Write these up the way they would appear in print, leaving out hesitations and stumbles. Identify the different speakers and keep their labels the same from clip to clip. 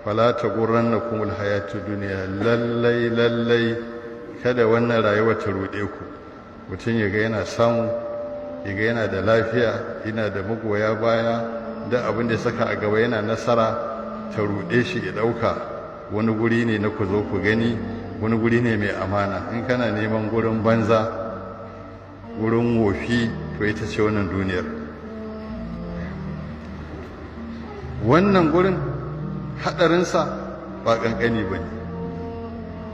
Speaker 1: fala taghurrannakum alhayatud dunya lallai kada wannan rayuwa ta rude ku. Mutum ya ga yana samu, ya ga yana da lafiya, yana da magoya baya, da abin da saka a gaba yana nasara, ta rude shi ya dauka wani guri ne na ku zo ku gani, wani guri ne mai amana. In kana neman gurin banza, gurin wofi, to ita ce wannan duniyar. Wannan gurin hadarinsa ba kankani ba ne.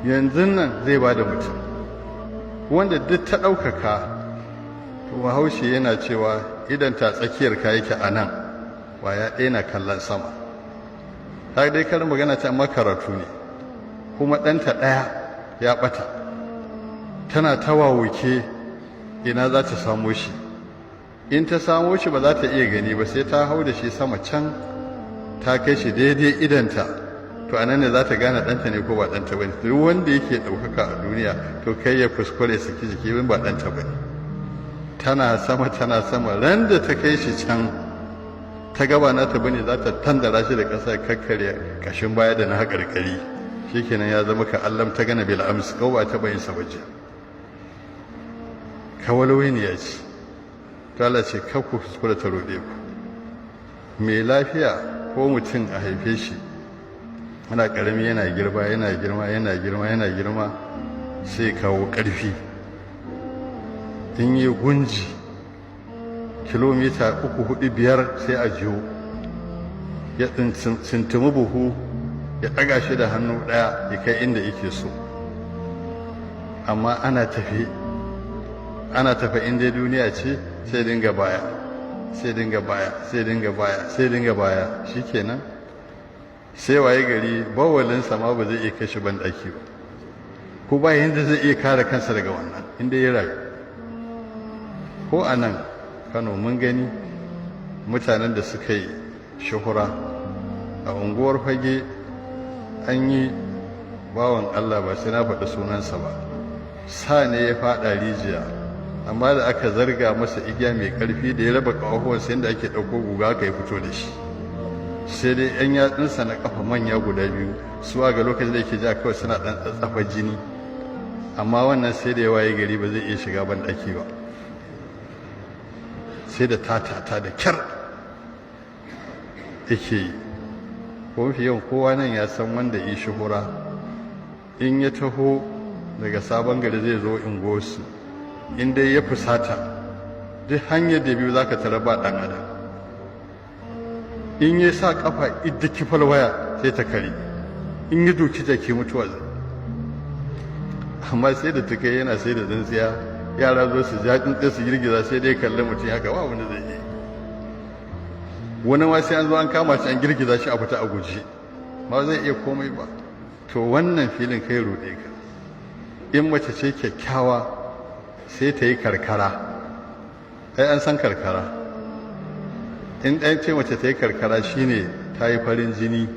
Speaker 1: Yanzu nan zai ba da mutum wanda duk ta ɗaukaka. To Bahaushe yana cewa idan ta tsakiyar ka yake a nan, waya ɗaya na kallon sama. Ta dai kar magana ta makaratu ne, kuma ɗanta ɗaya ya ɓata, tana ta wawuke ina za ta samo shi. In ta samo shi ba za ta iya gani ba, sai ta hau da shi sama can, ta kai shi daidai idanta, to a nan ne za ta gane ɗanta ne ko ba ɗanta ba ne. Duk wanda yake ɗaukaka a duniya, to kai ya kuskure saki jiki ba ɗanta ba ne. Tana sama ran da ta kai shi can, ta gaba nata bane, za ta tandara shi da ƙasa, kakkarya ƙashin baya da na haƙarƙari. Shikenan ya zama ka allam ta gana bil ams, ko ba ta bayin sa baje. Kawalwai ne ya ce, to Allah ce kar ku kuskure ta roɗe ku. Mai lafiya ko mutum a haife shi ana ƙarami, yana girma sai kawo ƙarfi. In yi gunji kilomita 3, 4, 5 sai a jiyo, ya tsintumi buhu, ya ɗaga shi da hannu ɗaya ya kai inda yake so. Amma ana tafi inda duniya ce, sai dinga baya, shikenan sai waye gari bawalinsa ma ba zai iya kashe banɗaki ba, ko ba yanda zai iya kare kansa daga wannan inda ya rayu. Ko a nan Kano mun gani mutanen da suka yi shuhura a unguwar Fage. An yi bawan Allah, ba sai na faɗi sunansa ba, sa ne ya faɗa rijiya, amma da aka zarga masa igiya mai ƙarfi da ya raba ƙafafuwansa yadda ake ɗauko guga aka yi fito da shi. Sai dai 'yan yatsunsa na ƙafa manya guda biyu, su a ga lokacin da yake ja kawai suna ɗan tsatsafa jini, amma wannan sai da ya waye gari ba zai iya shiga banɗaki ba, sai da tatata da kyar yake yi. Ko mafi yawan kowa nan ya san wanda yi shuhura, in ya taho daga sabon gari zai zo Ingosu, in dai ya fusata duk hanyar da biyu zaka tara ba ɗan adam. In ya sa kafa idda kifal waya sai ta kare, in ya doki jaki mutuwa zai. Amma sai da tukai yana sai da tsintsiya, yara zo su ja tsintsiya su girgiza, sai dai kalli mutum haka, ba wanda zai yi. Wani ma sai an zo an kama shi an girgiza shi a fita a guji, ba zai iya komai ba. To wannan filin kai ruɗe ka. In mace ce kyakkyawa sai ta yi karkara, ai an san karkara. In ɗan ce mace ta yi karkara shine ta yi farin jini,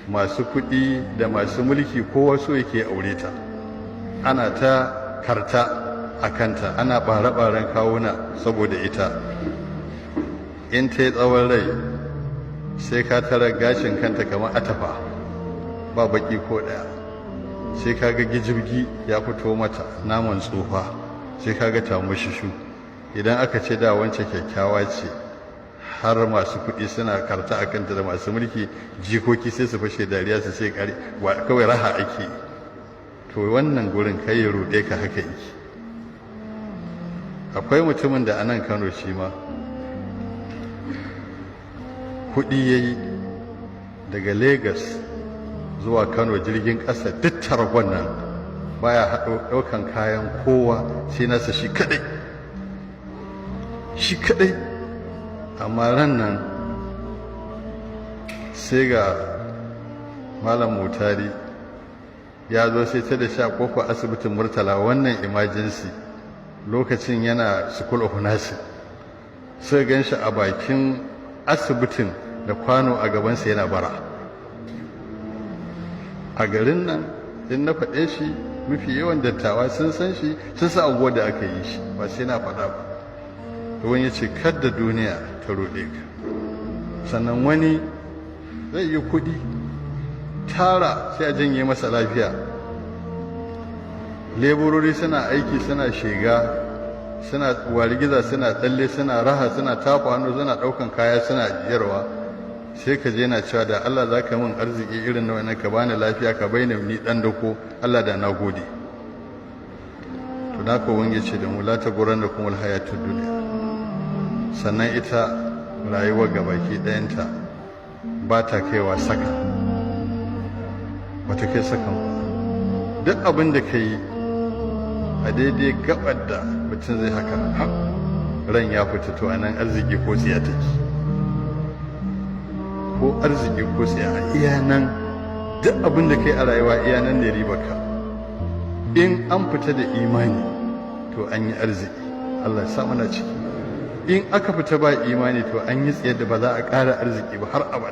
Speaker 1: masu kuɗi da masu mulki kowa so yake aure ta, ana ta karta a kanta, ana ɓare-ɓaren kawuna saboda ita. In ta yi tsawon rai sai ka tara gashin kanta kamar atafa, ba baki ko ɗaya. Sai ka ga gijibgi ya fito mata, naman tsufa, sai ka ga tamushishu. Idan aka ce da wance kyakkyawa ce, har masu kuɗi suna karta a kanta da masu mulki, jikoki sai su fashe dariya su sai kawai raha ake. To wannan gurin kai ya ruɗe ka haka yake. Akwai mutumin da a nan Kano shi ma kuɗi ya yi daga Legas zuwa Kano jirgin ƙasa, duk targon nan baya ɗaukan kayan kowa sai nasa shi kaɗai. Amma ran nan sai ga Malam Mutari ya zo sai ta da sha kofar asibitin Murtala, wannan emergency, lokacin yana school of nursing. Sai gan shi a bakin asibitin da kwano a gabansa yana bara. A garin nan in na faɗe shi, mafi yawan dattawa sun san shi, sun san abubuwa da aka yi shi, ba sai na faɗa ba. Wani ya ce kadda duniya ta ruɗe ka. Sannan wani zai yi kuɗi tara sai a janye masa lafiya. Leburori suna aiki, suna shiga, suna warigiza, suna tsalle, suna raha, suna tafa hannu, suna ɗaukan kaya, suna ajiyarwa. Sai ka je na cewa da Allah za ka min arziki irin na wannan, ka bani lafiya, ka bayyana ni ɗan dako, Allah da na gode. To na ko wange ce da mu la ta guran da kuma alhayatud duniya. Sannan ita rayuwar gabaki ɗayanta ba ta kaiwa saka, ba ta kai sakan ba. Duk abin da ka yi a daidai gabar da mutum zai haka ran ya fita, to a nan arziki ko tsiya take, ko arziki ko tsiya a iya nan. Duk abin da kai a rayuwa iya nan ne ribarka. In an fita da imani to an yi arziki, Allah ya sa mana ciki. In aka fita ba imani to an yi tsiyar da ba za a ƙara arziki ba har abada.